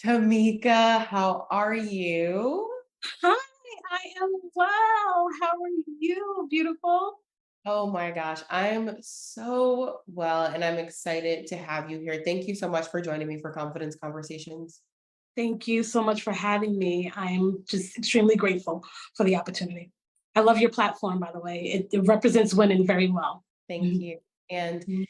Tameka, how are you? Hi, I am well. How are you, beautiful? Oh my gosh, I'm so well, and I'm excited to have you here. Thank you so much for joining me for Confidence Conversations. Thank you so much for having me. I'm just extremely grateful for the opportunity. I love your platform, by the way. It represents women very well. Thank Mhm. you. And Mhm.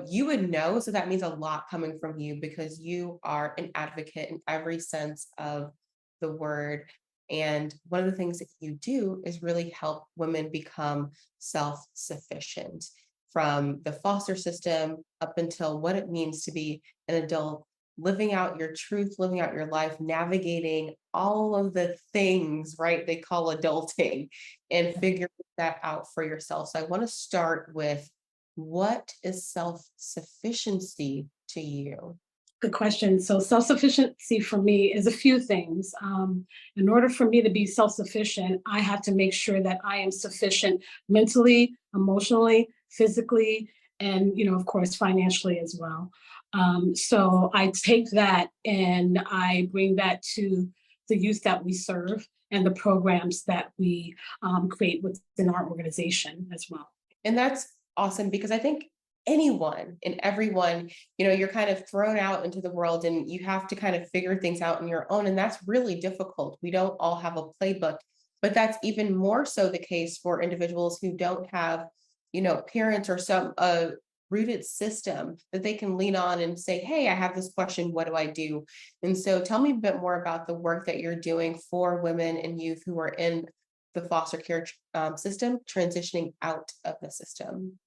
you would know, so that means a lot coming from you because you are an advocate in every sense of the word. And one of the things that you do is really help women become self sufficient from the foster system up until what it means to be an adult, living out your truth, living out your life, navigating all of the things, right? They call adulting and figuring that out for yourself. So I want to start with what is self sufficiency to you? Good question. So, self sufficiency for me is a few things. In order for me to be self sufficient, I have to make sure that I am sufficient mentally, emotionally, physically, and, of course, financially as well. So, I take that and I bring that to the youth that we serve and the programs that we create within our organization as well. And that's awesome because I think anyone and everyone, you're kind of thrown out into the world and you have to kind of figure things out on your own. And that's really difficult. We don't all have a playbook, but that's even more so the case for individuals who don't have, parents or some rooted system that they can lean on and say, hey, I have this question. What do I do? And so tell me a bit more about the work that you're doing for women and youth who are in the foster care system, transitioning out of the system.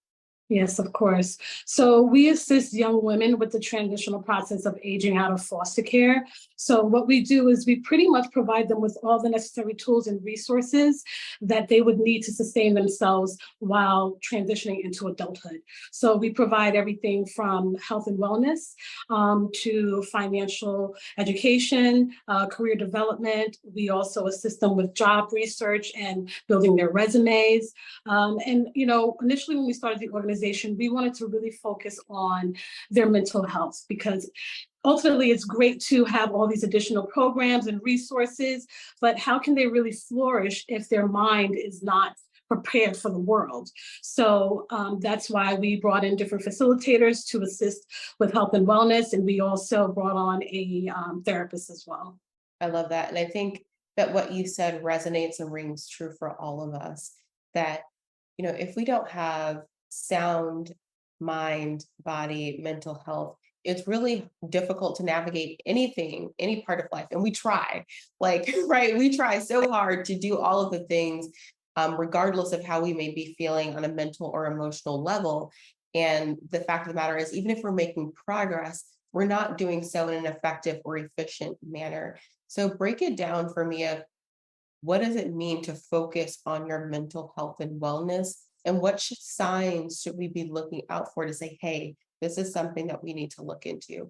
Yes, of course. So we assist young women with the transitional process of aging out of foster care. So what we do is we pretty much provide them with all the necessary tools and resources that they would need to sustain themselves while transitioning into adulthood. So we provide everything from health and wellness to financial education, career development. We also assist them with job research and building their resumes. Initially when we started the organization, we wanted to really focus on their mental health because ultimately it's great to have all these additional programs and resources, but how can they really flourish if their mind is not prepared for the world? So that's why we brought in different facilitators to assist with health and wellness, and we also brought on a therapist as well. I love that. And I think that what you said resonates and rings true for all of us that, if we don't have sound mind, body, mental health, it's really difficult to navigate anything, any part of life. And we try, like, right? We try so hard to do all of the things, regardless of how we may be feeling on a mental or emotional level. And the fact of the matter is, even if we're making progress, we're not doing so in an effective or efficient manner. So break it down for me of what does it mean to focus on your mental health and wellness? And what signs should we be looking out for to say, hey, this is something that we need to look into?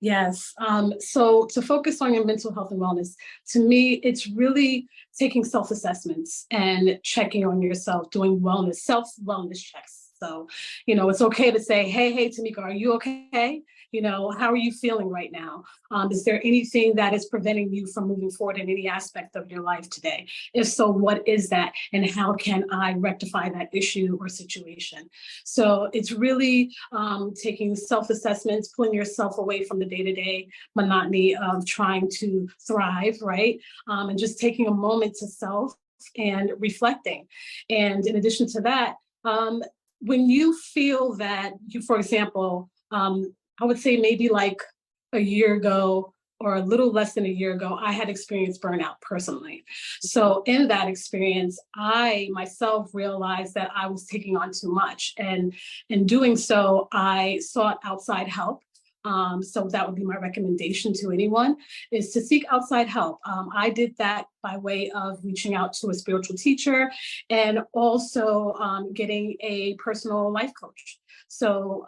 Yes. So to focus on your mental health and wellness, to me, it's really taking self assessments and checking on yourself, doing self wellness checks. So, it's okay to say, hey, Tameka, are you okay? How are you feeling right now? Is there anything that is preventing you from moving forward in any aspect of your life today? If so, what is that? And how can I rectify that issue or situation? So it's really taking self assessments, pulling yourself away from the day to day monotony of trying to thrive, right? And just taking a moment to self and reflecting. And in addition to that, when you feel that you, for example, I would say maybe like a year ago or a little less than a year ago, I had experienced burnout personally. So, in that experience, I myself realized that I was taking on too much. And in doing so, I sought outside help. So that would be my recommendation to anyone is to seek outside help. I did that by way of reaching out to a spiritual teacher and also getting a personal life coach. So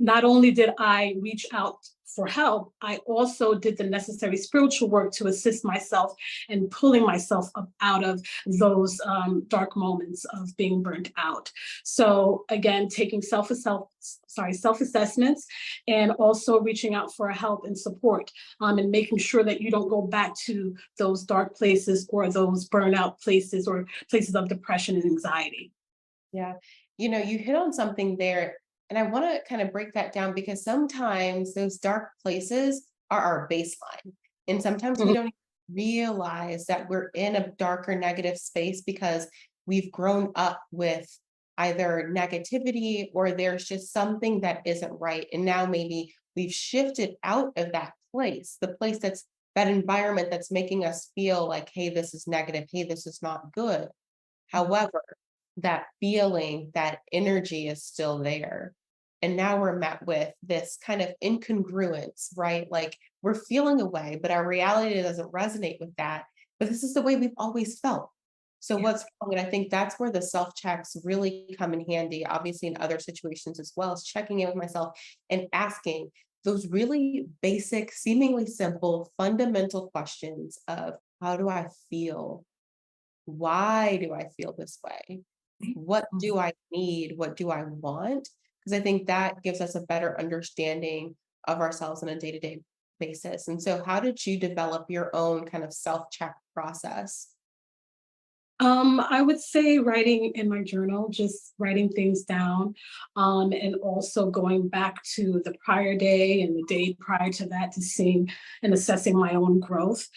not only did I reach out for help, I also did the necessary spiritual work to assist myself in pulling myself up out of those dark moments of being burnt out. So again, taking self assessments, and also reaching out for help and support, and making sure that you don't go back to those dark places or those burnout places or places of depression and anxiety. Yeah. You hit on something there, and I want to kind of break that down because sometimes those dark places are our baseline. And sometimes we Mhm. don't realize that we're in a darker negative space because we've grown up with either negativity or there's just something that isn't right. And now maybe we've shifted out of that place, the place that's that environment that's making us feel like, hey, this is negative. Hey, this is not good. However, that feeling, that energy is still there. And now we're met with this kind of incongruence, right? Like we're feeling a way, but our reality doesn't resonate with that. But this is the way we've always felt. So Yeah. what's wrong? And I think that's where the self checks really come in handy, obviously in other situations as well, is checking in with myself and asking those really basic, seemingly simple, fundamental questions of how do I feel? Why do I feel this way? What Mhm. do I need? What do I want? Because I think that gives us a better understanding of ourselves on a day to day basis. And so, how did you develop your own kind of self check process? I would say writing in my journal, just writing things down, and also going back to the prior day and the day prior to that to seeing and assessing my own growth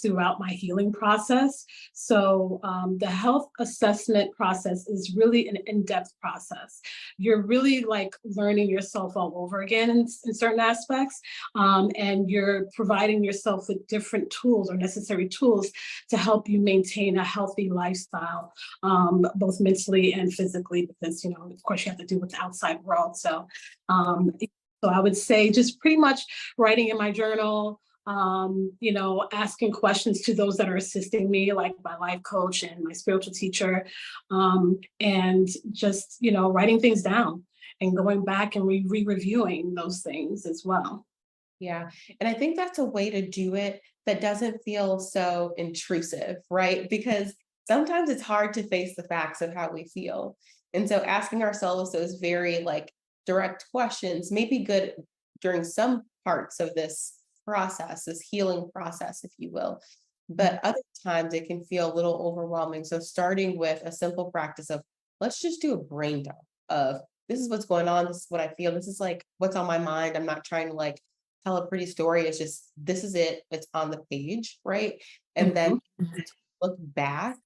throughout my healing process. So, the health assessment process is really an in depth process. You're really like learning yourself all over again in certain aspects, and you're providing yourself with different tools or necessary tools to help you maintain a healthy lifestyle, both mentally and physically, because, of course, you have to do with the outside world. So I would say just pretty much writing in my journal, asking questions to those that are assisting me, like my life coach and my spiritual teacher, and just, writing things down and going back and re-reviewing those things as well. Yeah. And I think that's a way to do it that doesn't feel so intrusive, right? Because sometimes it's hard to face the facts of how we feel. And so asking ourselves those very like direct questions may be good during some parts of this process, this healing process, if you will. But other times it can feel a little overwhelming. So starting with a simple practice of let's just do a brain dump of this is what's going on. This is what I feel. This is like what's on my mind. I'm not trying to like tell a pretty story. It's just this is it. It's on the page, right? And then Mhm. look back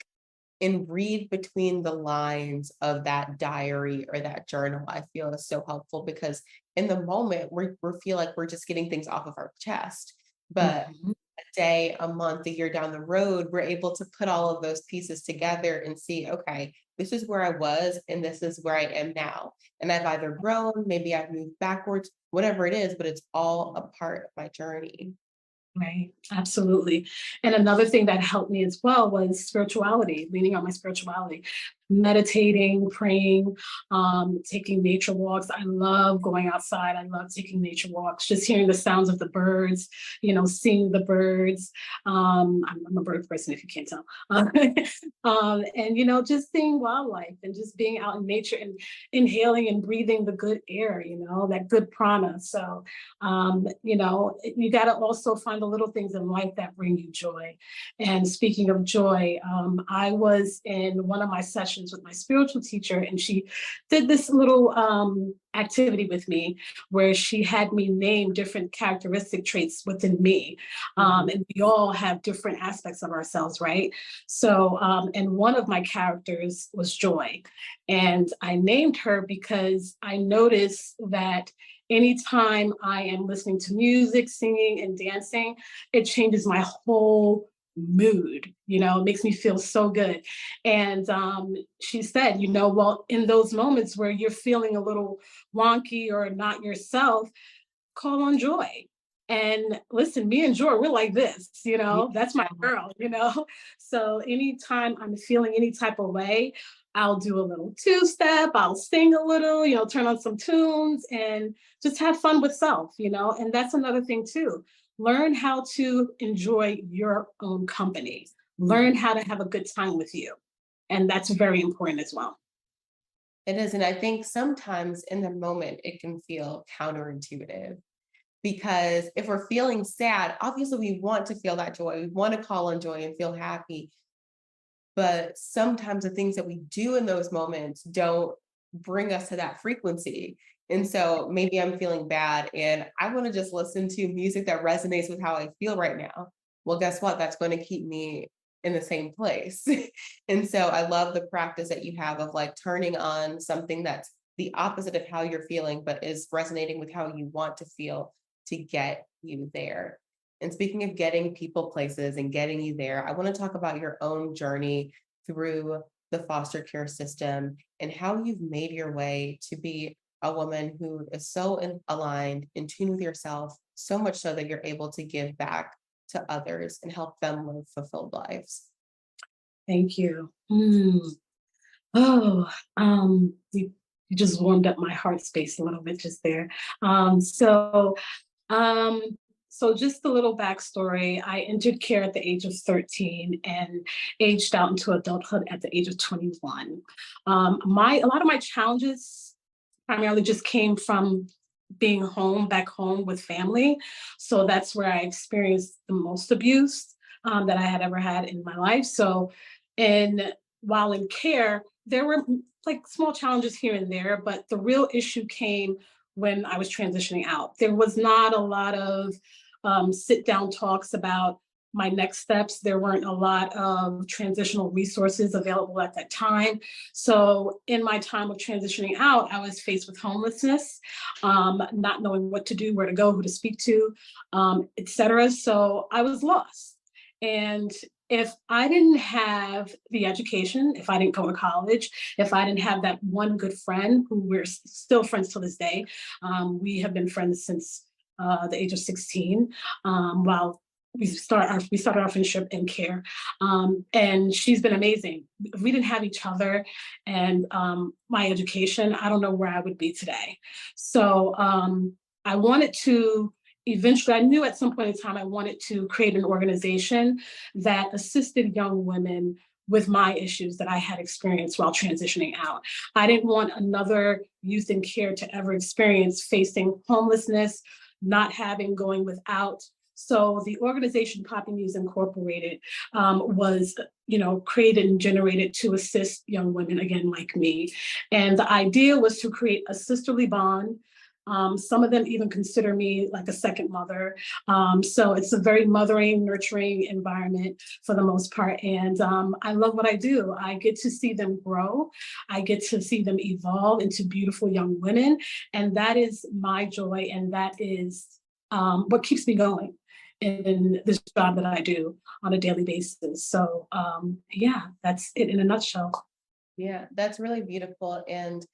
and read between the lines of that diary or that journal. I feel is so helpful because in the moment we feel like we're just getting things off of our chest, but Mhm. a day, a month, a year down the road, we're able to put all of those pieces together and see, okay, this is where I was and this is where I am now. And I've either grown, maybe I've moved backwards, whatever it is, but it's all a part of my journey. Right, absolutely. And another thing that helped me as well was spirituality, leaning on my spirituality, meditating, praying, taking nature walks. I love going outside. I love taking nature walks, just hearing the sounds of the birds, seeing the birds. I'm a bird person, if you can't tell. And, just seeing wildlife and just being out in nature and inhaling and breathing the good air, that good prana. So, you got to also find the little things in life that bring you joy. And speaking of joy, I was in one of my sessions with my spiritual teacher, and she did this little activity with me where she had me name different characteristic traits within me. Mhm. And we all have different aspects of ourselves, right? So, and one of my characters was joy. And I named her because I noticed that anytime I am listening to music, singing, and dancing, it changes my whole mood. It makes me feel so good. And she said, well, in those moments where you're feeling a little wonky or not yourself, call on joy. And listen, me and Joy, we're like this, Yeah. that's my girl. So anytime I'm feeling any type of way, I'll do a little two-step, I'll sing a little, turn on some tunes and just have fun with self. And that's another thing too. Learn how to enjoy your own company. Learn how to have a good time with you. And that's very important as well. It is. And I think sometimes in the moment, it can feel counterintuitive because if we're feeling sad, obviously we want to feel that joy. We want to call on joy and feel happy. But sometimes the things that we do in those moments don't bring us to that frequency. And so maybe I'm feeling bad and I want to just listen to music that resonates with how I feel right now. Well, guess what? That's going to keep me in the same place. And so I love the practice that you have of like turning on something that's the opposite of how you're feeling, but is resonating with how you want to feel to get you there. And speaking of getting people places and getting you there, I want to talk about your own journey through the foster care system and how you've made your way to be a woman who is so aligned, in tune with yourself, so much so that you're able to give back to others and help them live fulfilled lives. Thank you. Oh, you just warmed up my heart space a little bit just there. Um, so, um, so just a little backstory. I entered care at the age of 13 and aged out into adulthood at the age of 21. A lot of my challenges primarily just came from being back home with family. So that's where I experienced the most abuse that I had ever had in my life. So, and while in care, there were like small challenges here and there, but the real issue came when I was transitioning out. There was not a lot of sit down talks about my next steps. There weren't a lot of transitional resources available at that time. So, in my time of transitioning out, I was faced with homelessness, not knowing what to do, where to go, who to speak to, etc. So, I was lost. And if I didn't have the education, if I didn't go to college, if I didn't have that one good friend who we're still friends to this day, we have been friends since the age of 16, while we started our friendship in care, and she's been amazing. If we didn't have each other and my education, I don't know where I would be today. So I wanted to eventually, I knew at some point in time I wanted to create an organization that assisted young women with my issues that I had experienced while transitioning out. I didn't want another youth in care to ever experience facing homelessness, not having, going without. So the organization Poppy Muse Incorporated was, created and generated to assist young women, again, like me. And the idea was to create a sisterly bond. Some of them even consider me like a second mother. So it's a very mothering, nurturing environment for the most part. And I love what I do. I get to see them grow. I get to see them evolve into beautiful young women. And that is my joy. And that is what keeps me going in this job that I do on a daily basis. So yeah, that's it in a nutshell. Yeah, that's really beautiful. And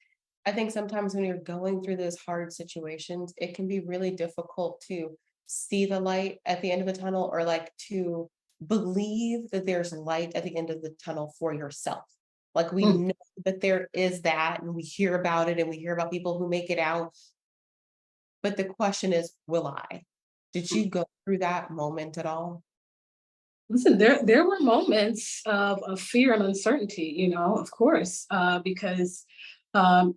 I think sometimes when you're going through those hard situations, it can be really difficult to see the light at the end of the tunnel or like to believe that there's light at the end of the tunnel for yourself. Like we Mm. know that there is that and we hear about it and we hear about people who make it out. But the question is, will I? Did you go through that moment at all? Listen, there were moments of fear and uncertainty, of course, because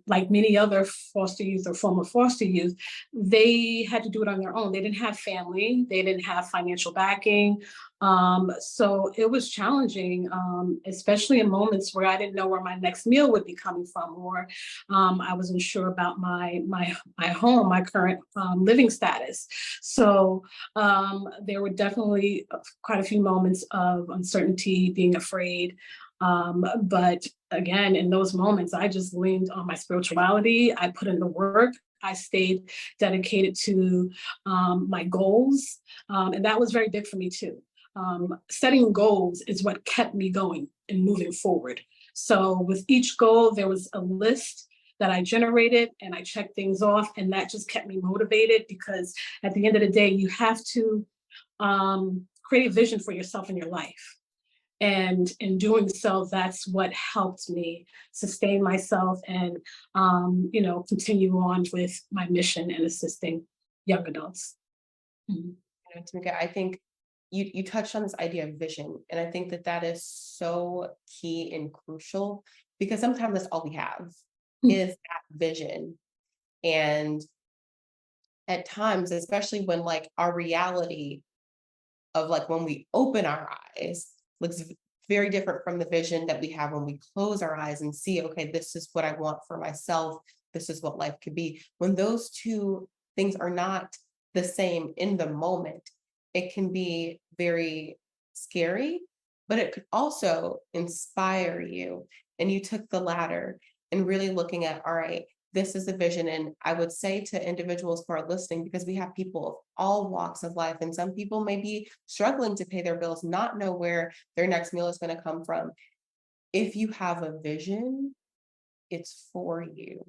like many other foster youth or former foster youth, they had to do it on their own. They didn't have family, they didn't have financial backing. So it was challenging, especially in moments where I didn't know where my next meal would be coming from, or I wasn't sure about my home, my current living status. So there were definitely quite a few moments of uncertainty, being afraid. But again, in those moments, I just leaned on my spirituality. I put in the work. I stayed dedicated to my goals. And that was very big for me too. Setting goals is what kept me going and moving forward. So with each goal, there was a list that I generated and I checked things off. And that just kept me motivated because at the end of the day, you have to create a vision for yourself in your life. And in doing so, that's what helped me sustain myself and, continue on with my mission in assisting young adults. Mhm. Tameka, I think you touched on this idea of vision, and I think that that is so key and crucial because sometimes that's all we have Mm. is that vision. And at times, especially when like our reality of like when we open our eyes looks very different from the vision that we have when we close our eyes and see, okay, this is what I want for myself. This is what life could be. When those two things are not the same in the moment, it can be very scary, but it could also inspire you. And you took the latter and really looking at, all right, this is the vision. And I would say to individuals who are listening, because we have people of all walks of life, and some people may be struggling to pay their bills, not know where their next meal is going to come from. If you have a vision, it's for you.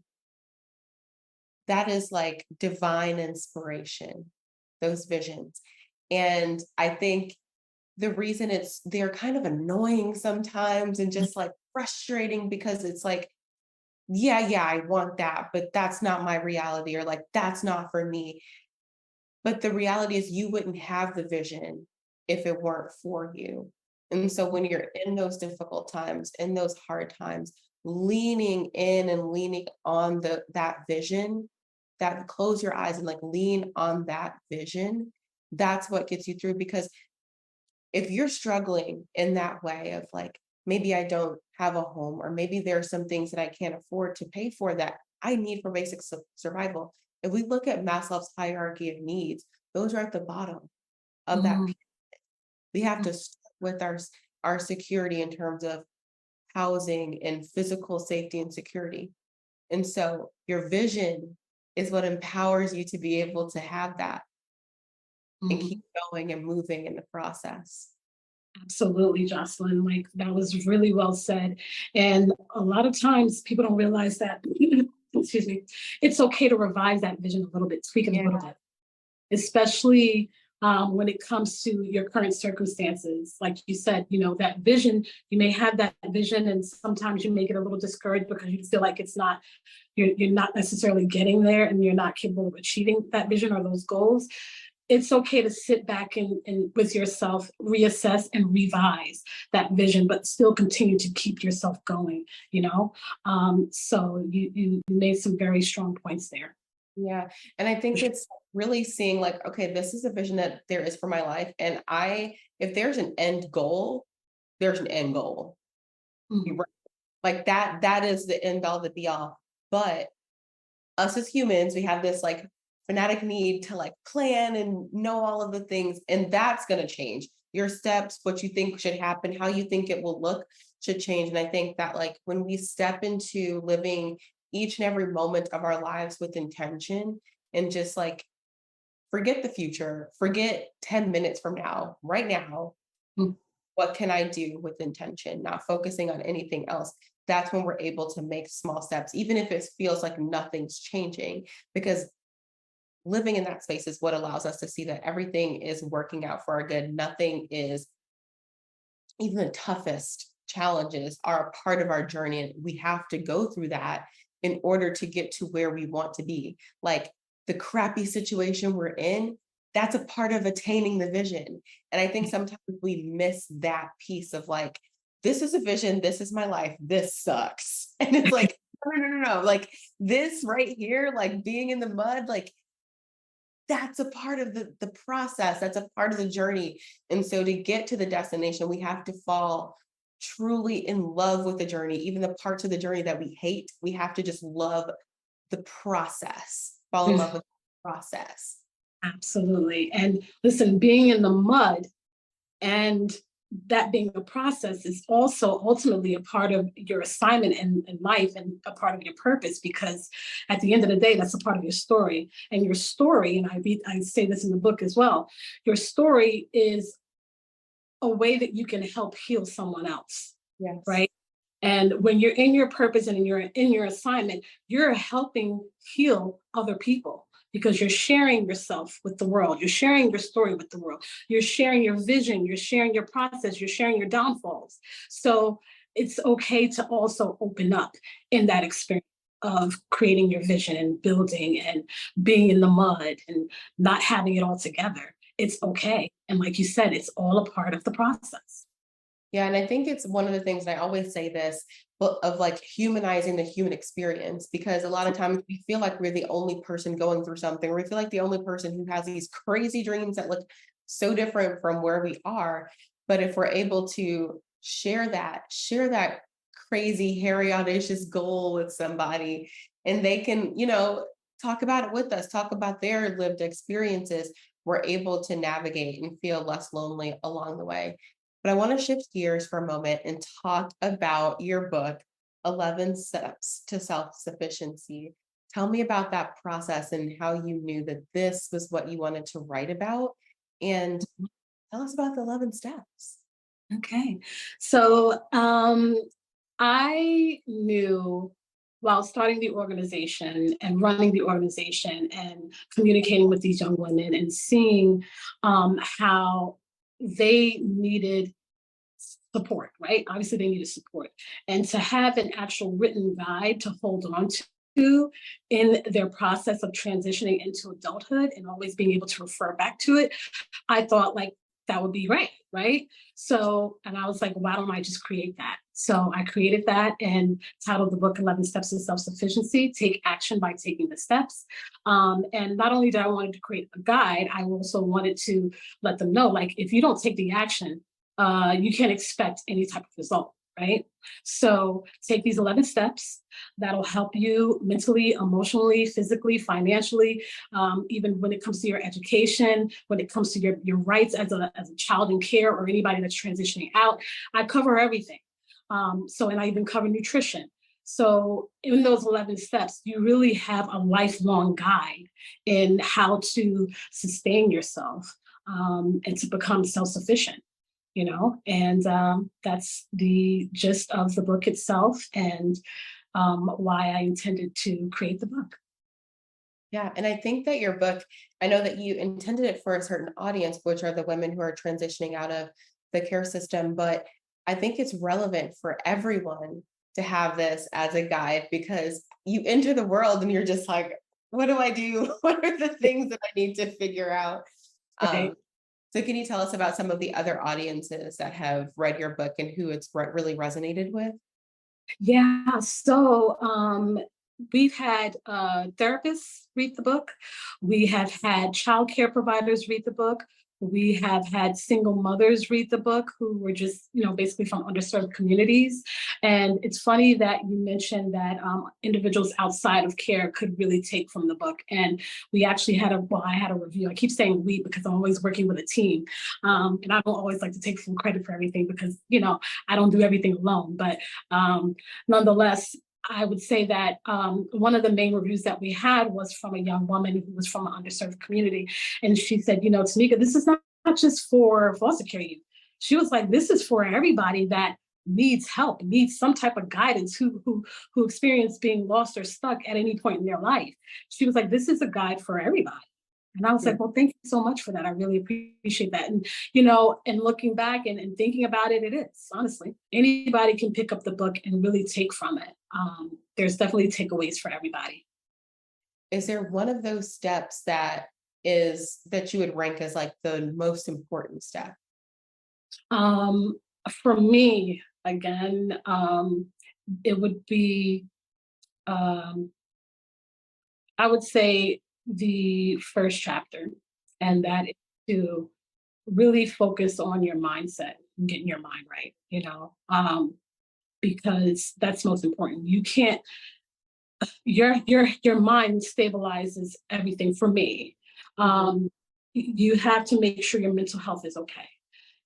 That is like divine inspiration, those visions. And I think the reason they're kind of annoying sometimes and just like frustrating because it's like, yeah, I want that, but that's not my reality, or like, that's not for me. But the reality is, you wouldn't have the vision if it weren't for you. And so, when you're in those difficult times, in those hard times, leaning in and leaning on that vision, that close your eyes and like lean on that vision, that's what gets you through. Because if you're struggling in that way of like, maybe I don't have a home, or maybe there are some things that I can't afford to pay for that I need for basic survival. If we look at Maslow's hierarchy of needs, those are at the bottom of that. Mm. We have to start with our security in terms of housing and physical safety and security. And so your vision is what empowers you to be able to have that and keep Mhm. going and moving in the process. Absolutely, Jocelyn. Like that was really well said. And a lot of times people don't realize that, excuse me, it's okay to revise that vision a little bit, tweak it a Yeah. little bit, especially when it comes to your current circumstances. Like you said, that vision, you may have that vision, and sometimes you may get a little discouraged because you feel like you're not necessarily getting there and you're not capable of achieving that vision or those goals. It's okay to sit back and with yourself, reassess and revise that vision, but still continue to keep yourself going. So you made some very strong points there. Yeah. And I think it's really seeing like, okay, this is a vision that there is for my life. And if there's an end goal, there's an end goal. Mhm. You right. Like that is the end all, the be all. But us as humans, we have this like fanatic need to like plan and know all of the things. And that's going to change. Your steps, what you think should happen, how you think it will look should change. And I think that like when we step into living each and every moment of our lives with intention and just like forget the future, forget 10 minutes from now, right now, Mm. what can I do with intention, not focusing on anything else? That's when we're able to make small steps, even if it feels like nothing's changing, because living in that space is what allows us to see that everything is working out for our good. Nothing is, even the toughest challenges are a part of our journey. And we have to go through that in order to get to where we want to be. Like the crappy situation we're in, that's a part of attaining the vision. And I think sometimes we miss that piece of like, this is a vision, this is my life, this sucks. And it's like, no. Like this right here, like being in the mud, like that's a part of the process. That's a part of the journey. And so to get to the destination, we have to fall truly in love with the journey, even the parts of the journey that we hate. We have to just love the process, fall in love with the process. Absolutely. And listen, being in the mud and that being a process is also ultimately a part of your assignment in life and a part of your purpose, because at the end of the day, that's a part of your story. And your story, and I say this in the book as well, your story is a way that you can help heal someone else, Yes. right? And when you're in your purpose and you're in your assignment, you're helping heal other people because you're sharing yourself with the world. You're sharing your story with the world. You're sharing your vision. You're sharing your process. You're sharing your downfalls. So it's okay to also open up in that experience of creating your vision and building and being in the mud and not having it all together. It's okay. And like you said, it's all a part of the process. Yeah, and I think it's one of the things, and I always say this, but of like humanizing the human experience, because a lot of times we feel like we're the only person going through something, or we feel like the only person who has these crazy dreams that look so different from where we are. But if we're able to share that crazy, hairy, audacious goal with somebody, and they can, talk about it with us, talk about their lived experiences, we're able to navigate and feel less lonely along the way. But I want to shift gears for a moment and talk about your book, 11 Steps to Self Sufficiency. Tell me about that process and how you knew that this was what you wanted to write about. And tell us about the 11 steps. Okay. So I knew while starting the organization and running the organization and communicating with these young women and seeing how they needed support, right? Obviously, they needed support. And to have an actual written guide to hold on to in their process of transitioning into adulthood and always being able to refer back to it, I thought like that would be great, right? So, and I was like, why don't I just create that? So I created that and titled the book 11 Steps to Self-Sufficiency, Take Action by Taking the Steps. And not only did I want to create a guide, I also wanted to let them know, like, if you don't take the action, you can't expect any type of result, right? So take these 11 steps that'll help you mentally, emotionally, physically, financially, even when it comes to your education, when it comes to your rights as a child in care or anybody that's transitioning out. I cover everything. And I even cover nutrition. So in those 11 steps, you really have a lifelong guide in how to sustain yourself and to become self-sufficient, and that's the gist of the book itself and why I intended to create the book. Yeah. And I think that your book, I know that you intended it for a certain audience, which are the women who are transitioning out of the care system, but I think it's relevant for everyone to have this as a guide, because you enter the world and you're just like, what do I do? What are the things that I need to figure out? Right. Um, so can you tell us about some of the other audiences that have read your book and who it's really resonated with? Yeah. So we've had therapists read the book. We have had childcare providers read the book. We have had single mothers read the book who were just, basically from underserved communities. And it's funny that you mentioned that individuals outside of care could really take from the book. And we actually I had a review. I keep saying we because I'm always working with a team. And I don't always like to take full credit for everything because, I don't do everything alone. But nonetheless, I would say that one of the main reviews that we had was from a young woman who was from an underserved community. And she said, Tameka, this is not just for foster care youth. She was like, this is for everybody that needs help, needs some type of guidance, who experience being lost or stuck at any point in their life. She was like, this is a guide for everybody. And I was like, well, thank you so much for that. I really appreciate that. And, and looking back and thinking about it, it is honestly, anybody can pick up the book and really take from it. There's definitely takeaways for everybody. Is there one of those steps that you would rank as like the most important step? Um, for me, again, it would be, um, I would say the first chapter, and that is to really focus on your mindset, getting your mind right, because that's most important. You can't your mind stabilizes everything for me. You have to make sure your mental health is okay.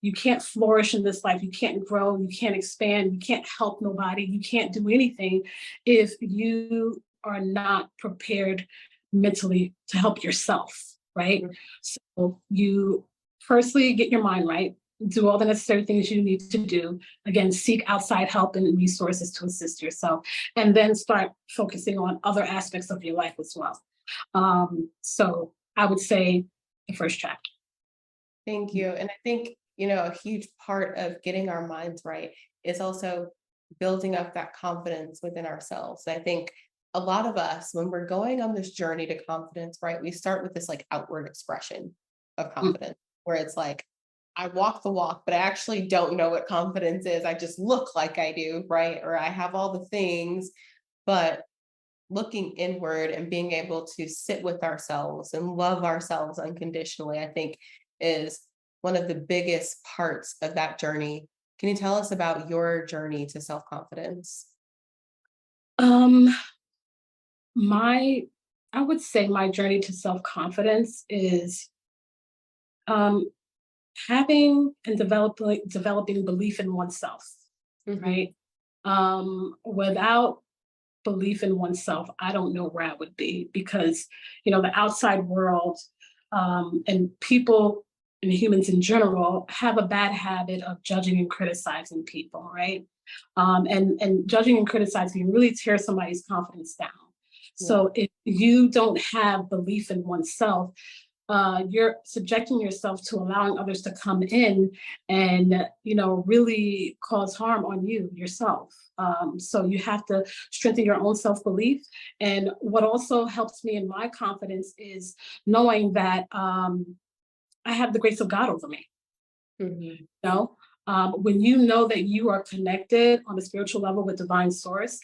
You can't flourish in this life. You can't grow. You can't expand. You can't help nobody. You can't do anything if you are not prepared mentally to help yourself, right? So you firstly get your mind right, do all the necessary things you need to do. Again, seek outside help and resources to assist yourself, and then start focusing on other aspects of your life as well. So I would say the first chapter. Thank you. And I think, a huge part of getting our minds right is also building up that confidence within ourselves. I think a lot of us, when we're going on this journey to confidence, right, we start with this like outward expression of Mm. confidence, where it's like, I walk the walk, but I actually don't know what confidence is. I just look like I do, right? Or I have all the things, but looking inward and being able to sit with ourselves and love ourselves unconditionally, I think is one of the biggest parts of that journey. Can you tell us about your journey to self confidence? Um, my, I would say my journey to self confidence is um, having and developing belief in oneself, Hmm. right? Without belief in oneself, I don't know where I would be because, the outside world and people and humans in general have a bad habit of judging and criticizing people, right? And judging and criticizing can really tear somebody's confidence down. Yeah. So if you don't have belief in oneself, you're subjecting yourself to allowing others to come in and really cause harm on you yourself. So you have to strengthen your own self-belief. And what also helps me in my confidence is knowing that I have the grace of God over me. Hmm. You know, when you know that you are connected on a spiritual level with divine source,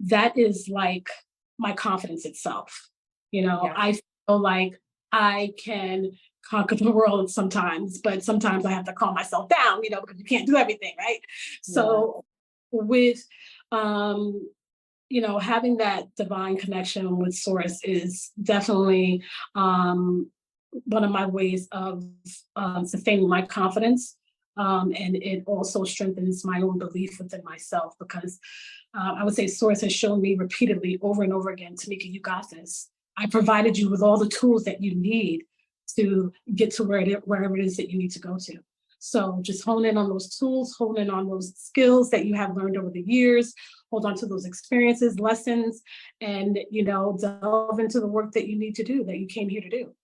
that is like my confidence itself. Yeah. I feel like I can conquer the world sometimes, but sometimes I have to calm myself down, because you can't do everything, right? Yeah. So with um having that divine connection with source is definitely one of my ways of sustaining my confidence. And it also strengthens my own belief within myself because I would say source has shown me repeatedly over and over again, Tameka, you got this. I provided you with all the tools that you need to get to wherever it is that you need to go to. So just hone in on those tools, hone in on those skills that you have learned over the years, hold on to those experiences, lessons, and delve into the work that you need to do that you came here to do.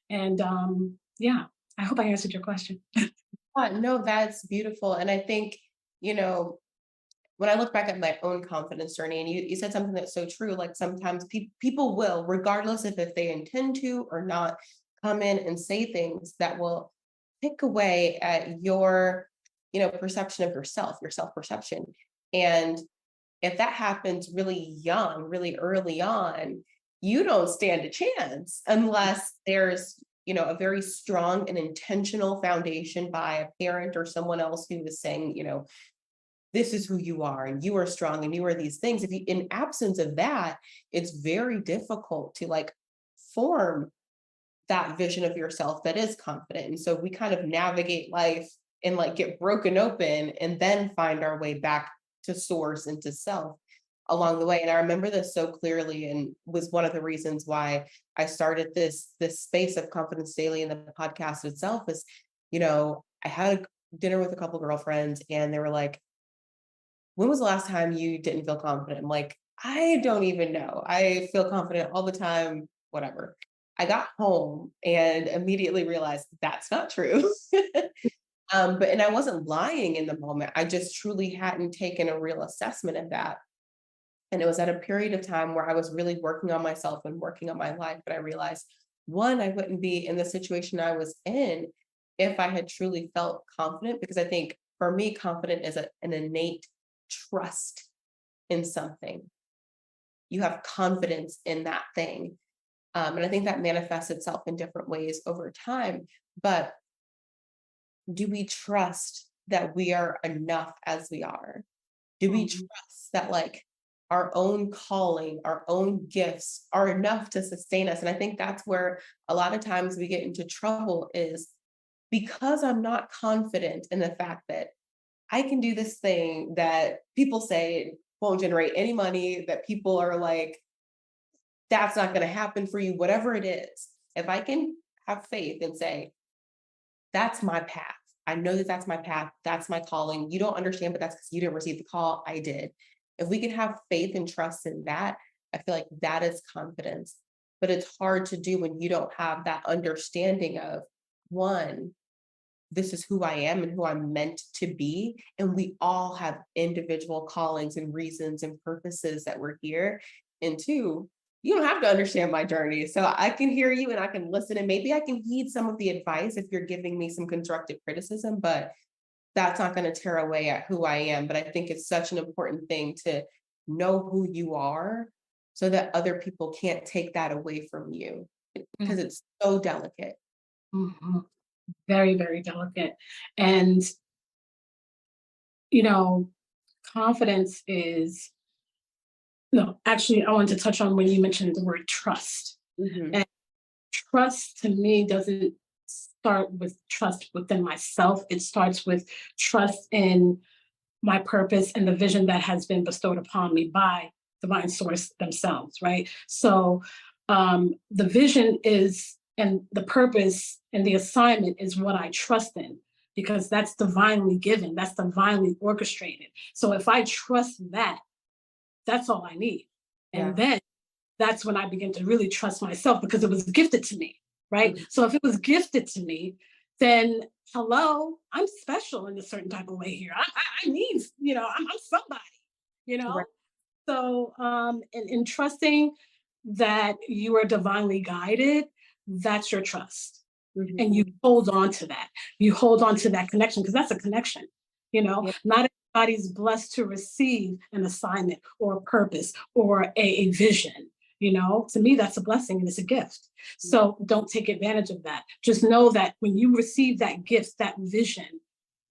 And yeah, I hope I answered your question. No, that's beautiful. And I think, you know, when I look back at my own confidence journey, and you said something that's so true, like sometimes people will, regardless if they intend to or not, come in and say things that will pick away at your, perception of yourself, your self perception. And if that happens really young, really early on, you don't stand a chance unless there's, a very strong and intentional foundation by a parent or someone else who is saying, this is who you are and you are strong and you are these things. If you, in absence of that, it's very difficult to like form that vision of yourself that is confident. And so we kind of navigate life and like get broken open and then find our way back to source and to self along the way. And I remember this so clearly and was one of the reasons why I started this space of confidence daily, and the podcast itself is, I had a dinner with a couple girlfriends and they were like, when was the last time you didn't feel confident? I'm like, I don't even know. I feel confident all the time, whatever. I got home and immediately realized that's not true. And I wasn't lying in the moment. I just truly hadn't taken a real assessment of that. And it was at a period of time where I was really working on myself and working on my life. But I realized, one, I wouldn't be in the situation I was in if I had truly felt confident, because I think for me, confident is an innate trust in something. You have confidence in that thing. And I think that manifests itself in different ways over time. But do we trust that we are enough as we are? Do we Mhm. trust that like our own calling, our own gifts are enough to sustain us? And I think that's where a lot of times we get into trouble is because I'm not confident in the fact that I can do this thing that people say won't generate any money, that people are like, that's not going to happen for you, whatever it is. If I can have faith and say, that's my path. I know that that's my path. That's my calling. You don't understand, but that's because you didn't receive the call. I did. If we can have faith and trust in that, I feel like that is confidence. but it's hard to do when you don't have that understanding of, one, this is who I am and who I'm meant to be. And we all have individual callings and reasons and purposes that we're here. And two, you don't have to understand my journey. So I can hear you and I can listen, and maybe I can heed some of the advice if you're giving me some constructive criticism, but that's not going to tear away at who I am. But I think it's such an important thing to know who you are so that other people can't take that away from you because it's so delicate. Mhm. Very, very delicate. And, you know, confidence is, no, actually, I wanted to touch on when you mentioned the word trust. Mhm. And trust to me doesn't start with trust within myself. It starts with trust in my purpose and the vision that has been bestowed upon me by divine source themselves, right? So the vision is, and the purpose and the assignment is what I trust in, because that's divinely given, that's divinely orchestrated. So if I trust that, that's all I need. And Yeah. then that's when I begin to really trust myself because it was gifted to me, right? Mhm. So if it was gifted to me, then hello, I'm special in a certain type of way here. I mean, I'm somebody, you Right. know? So in trusting that you are divinely guided, that's your trust. And you Mhm. hold on to that. You hold on to that connection because that's a connection. Yeah. Not everybody's blessed to receive an assignment or a purpose or a vision. To me, that's a blessing and it's a gift. So don't take advantage of that. Just know that when you receive that gift, that vision,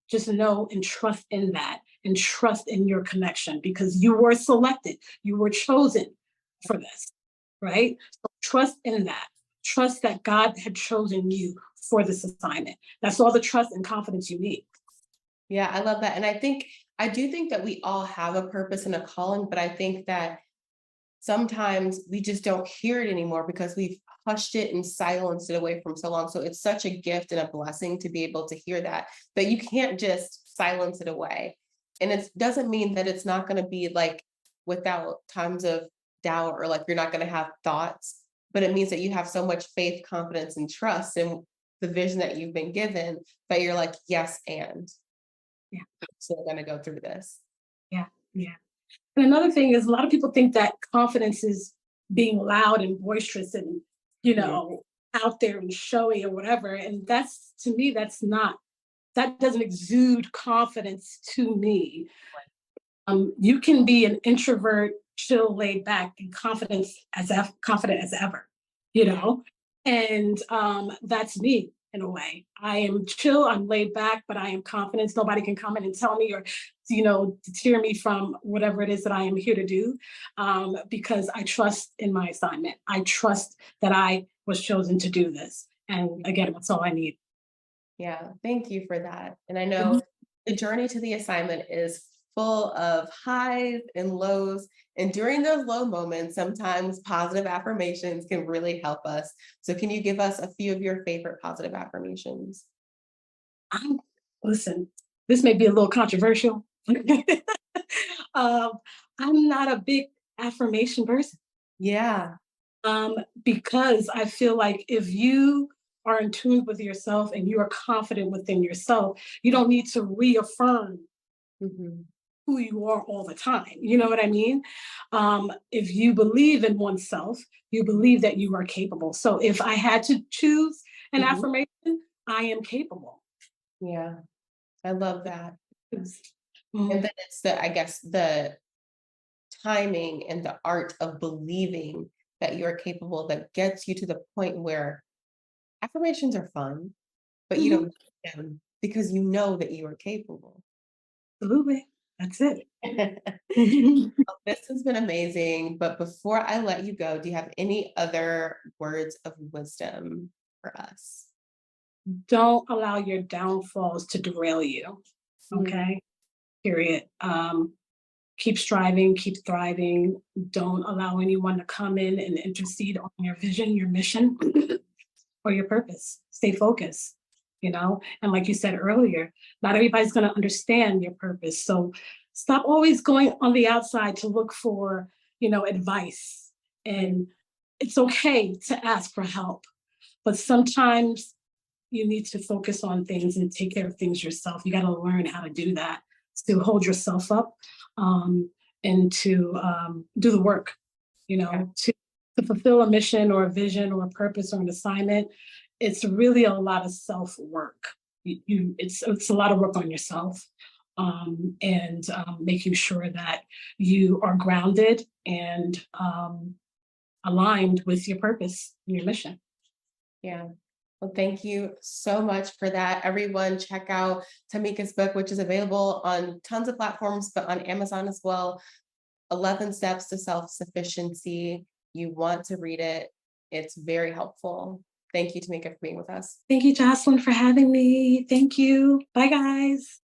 just know and trust in that and trust in your connection because you were selected, you were chosen for this, right? So trust in that. Trust that God had chosen you for this assignment. That's all the trust and confidence you need. Yeah, I love that. And I do think that we all have a purpose and a calling, but I think that sometimes we just don't hear it anymore because we've hushed it and silenced it away from so long. So it's such a gift and a blessing to be able to hear that, but you can't just silence it away. And it doesn't mean that it's not going to be like without times of doubt or like you're not going to have thoughts, but it means that you have so much faith, confidence, and trust in the vision that you've been given that you're like, yes, and Yeah, still going to go through this. yeah, yeah. And another thing is a lot of people think that confidence is being loud and boisterous and, you Mhm. know, out there and showy or whatever. And that's to me, that doesn't exude confidence to me. You can be an introvert, chill, laid back, and confident as ever, you know. And that's me in a way. I am chill, I'm laid back, but I am confident. Nobody can come in and tell me or, deter me from whatever it is that I am here to do, because I trust in my assignment. I trust that I was chosen to do this. And again, that's all I need. Yeah, thank you for that. And I Mhm. know the journey to the assignment is full of highs and lows. And during those low moments, sometimes positive affirmations can really help us. So, can you give us a few of your favorite positive affirmations? I'm, listen, this may be a little controversial. um, I'm not a big affirmation person, Yeah. because I feel like if you are in tune with yourself and you are confident within yourself, you don't need to reaffirm Mhm. who you are all the time. You know what I mean? If you believe in oneself, you believe that you are capable. So if I had to choose an Mhm. affirmation, I am capable. Yeah, I love that. And Mhm. then it's I guess, the timing and the art of believing that you're capable that gets you to the point where affirmations are fun, but you don't Mhm. need them because you know that you are capable. Absolutely. That's it. This has been amazing, but before I let you go, do you have any other words of wisdom for us? Don't allow your downfalls to derail you. Mm. Okay. Period. Keep striving, keep thriving. Don't allow anyone to come in and intercede on your vision, your mission, or your purpose. Stay focused. And like you said earlier, not everybody's going to understand your purpose. So stop always going on the outside to look for, advice and it's okay to ask for help, but sometimes you need to focus on things and take care of things yourself. You got to learn how to do that, to hold yourself up, um, and to do the work, Yeah. to fulfill a mission or a vision or a purpose or an assignment. It's really a lot of self work. It's a lot of work on yourself, and making sure that you are grounded and aligned with your purpose and your mission. Yeah. Well, thank you so much for that. Everyone, check out Tameka's book, which is available on tons of platforms, but on Amazon as well. 11 Steps to Self Sufficiency. You want to read it, it's very helpful. Thank you, Tameka, for being with us. Thank you, Jocelyn, for having me. Thank you. Bye, guys.